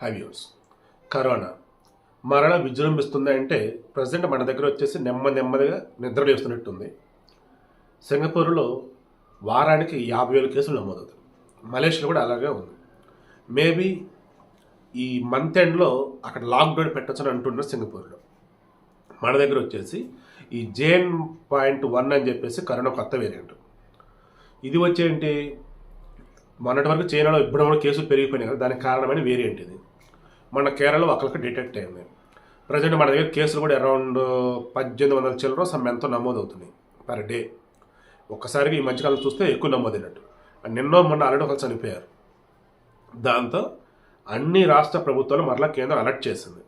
హ్యావ్యూర్స్ corona మరలా విజృంభిస్తుంది అంటే present మన దగ్గర వచ్చేసి నెమ్మదిగా నిద్రలేస్తున్నట్టుంది. సింగపూర్లో వారానికి 50,000 కేసులు నమోదవుతాయి. మలేషియాలో కూడా అలాగే ఉంది. మేబీ ఈ మంత్ ఎండ్లో అక్కడ లాక్డౌన్ పెట్టొచ్చని అంటున్నారు సింగపూర్లో. మన దగ్గర వచ్చేసి ఈ JN.1 అని చెప్పేసి కరోనా కొత్త వేరియంట్. ఇది వచ్చేంటి మొన్నటి వరకు చైనాలో ఇప్పుడు కేసులు పెరిగిపోయినాయి కదా, దానికి కారణమైన వేరియంట్ ఇది. మన కేరళలో ఒకరికి డిటెక్ట్ అయింది. ప్రజెంట్ మన దగ్గర కేసులు కూడా అరౌండ్ 1800 చిల్లర ఎంతో నమోదవుతున్నాయి పర్ డే. ఒక్కసారిగా ఈ మధ్యకాలం చూస్తే ఎక్కువ నమోదైనట్టు. మొన్న ఆల్రెడీ ఒకరు చనిపోయారు. దాంతో అన్ని రాష్ట్ర ప్రభుత్వాలు మరలా కేంద్రం అలర్ట్ చేసింది.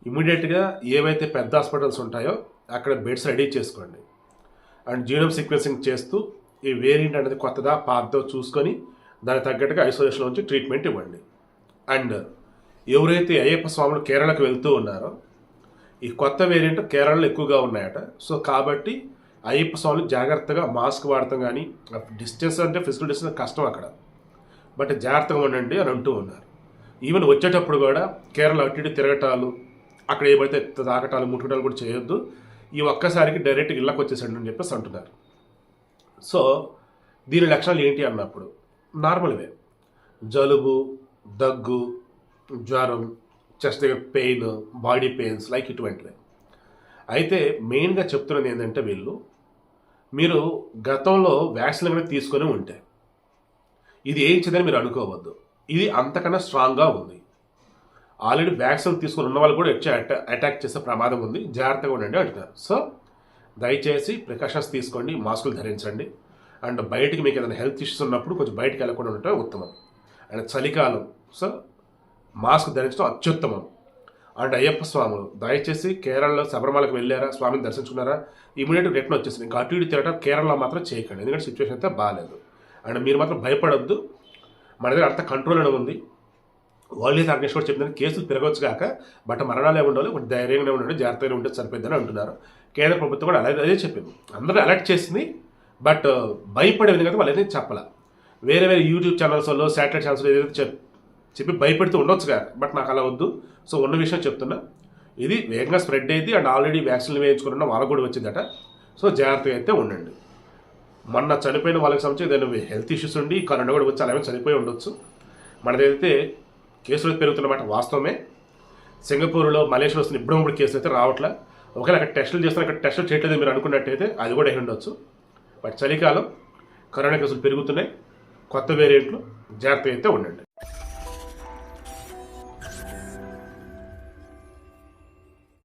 ఇమీడియట్గా ఏవైతే పెద్ద హాస్పిటల్స్ ఉంటాయో అక్కడ బెడ్స్ రెడీ చేసుకోండి. అండ్ జీనోమ్ సీక్వెన్సింగ్ చేస్తూ ఈ వేరియంట్ అనేది కొత్తదా పాతదో చూసుకొని దానికి తగ్గట్టుగా ఐసోలేషన్లో ఉంచి ట్రీట్మెంట్ ఇవ్వండి. అండ్ ఎవరైతే అయ్యప్ప స్వాములు కేరళకు వెళ్తూ ఉన్నారో ఈ కొత్త వేరియంట్ కేరళలో ఎక్కువగా ఉన్నాయట. సో కాబట్టి అయ్యప్ప స్వాములు జాగ్రత్తగా మాస్క్ వాడతాం, కానీ డిస్టెన్స్ అంటే ఫిజికల్ డిస్టెన్స్ కష్టం అక్కడ, బట్ జాగ్రత్తగా ఉండండి అని అంటూ ఉన్నారు. ఈవెన్ వచ్చేటప్పుడు కూడా కేరళ అటు ఇటు తిరగటాలు, అక్కడ ఏమైతే తాగటాలు ముట్టుకోవటాలు కూడా చేయొద్దు. ఈ ఒక్కసారికి డైరెక్ట్గా ఇళ్ళకి వచ్చేసండి అని చెప్పేసి అంటున్నారు. సో దీని లక్షణాలు ఏంటి అన్నప్పుడు నార్మల్వే, జలుబు, దగ్గు, జ్వరం, చెస్ట్ దగ్గర పెయిన్, బాడీ పెయిన్స్ లైక్ ఇటువంటివి. అయితే మెయిన్గా చెప్తున్నది ఏంటంటే మీరు గతంలో వ్యాక్సిన్ అనేది తీసుకొని ఉంటే ఇది ఏం చేయదని మీరు అనుకోవద్దు. ఇది అంతకన్నా స్ట్రాంగ్గా ఉంది. ఆల్రెడీ వ్యాక్సిన్ తీసుకుని ఉన్న వాళ్ళు కూడా వచ్చి అటాక్ చేసే ప్రమాదం ఉంది, జాగ్రత్తగా ఉండండి అంటున్నారు. సో దయచేసి ప్రికాషన్స్ తీసుకోండి, మాస్కులు ధరించండి. అండ్ బయటికి మీకు ఏదైనా హెల్త్ ఇష్యూస్ ఉన్నప్పుడు కొంచెం బయటికి వెళ్ళకుండా ఉండటం ఉత్తమం. అండ్ చలికాలం సో మాస్క్ ధరించడం అత్యుత్తమం. అండ్ అయ్యప్ప స్వాములు దయచేసి కేరళలో శబరిమలకు వెళ్ళారా, స్వామిని దర్శించుకున్నారా, ఇమీడియట్గా రిటర్న్ వచ్చేసింది. ఇంకా అటు ఇటు తిరగటం కేరళలో మాత్రం చేయకండి, ఎందుకంటే సిచ్యువేషన్ అయితే బాగాలేదు. అండ్ మీరు మాత్రం భయపడొద్దు, మన దగ్గర అంత కంట్రోల్ అనేది ఉంది. వరల్డ్ హెల్త్ ఆర్గనైజేషన్ కూడా చెప్పింది కేసులు పెరగవచ్చు కాక, బట్ మరణాలు ఏమి ఉండాలి, బట్ ధైర్యంగా ఉండండి, జాగ్రత్తగా ఉంటే సరిపోద్దని అంటున్నారు. కేంద్ర ప్రభుత్వం కూడా అదే చెప్పింది, అందరూ అలర్ట్ చేసింది. బట్ భయపడే విధంగా వాళ్ళు ఏదైతే చెప్పాల. వేరే యూట్యూబ్ ఛానల్స్లో శాటిలైట్ ఛానల్స్లో ఏదైతే చెప్పి భయపెడుతూ ఉండొచ్చు కదా, బట్ నాకు అలా వద్దు. సో ఉన్న విషయం చెప్తున్నా, ఇది వేగంగా స్ప్రెడ్ అయింది. అండ్ ఆల్రెడీ వ్యాక్సిన్లు వేయించుకున్న వాళ్ళకు కూడా వచ్చిందట. సో జాగ్రత్తగా అయితే ఉండండి. మొన్న చనిపోయిన వాళ్ళకి సంబంధించి ఏదైనా హెల్త్ ఇష్యూస్ ఉండి కరోనా కూడా వచ్చి అలాగే చనిపోయి ఉండొచ్చు. మనదైతే కేసులు పెరుగుతున్నమాట వాస్తవమే. సింగపూర్లో, మలేషియాలో వస్తున్న ఇప్పుడు కేసులు అయితే రావట్లే. ఒకవేళ అక్కడ టెస్టులు చేస్తున్న అక్కడ టెస్టులు చేయట్లేదు మీరు అనుకున్నట్టయితే అది కూడా అయి ఉండొచ్చు. బట్ చలికాలం కరోనా కేసులు పెరుగుతున్నాయి, కొత్త వేరియంట్లు, జాగ్రత్తగా అయితే ఉండండి.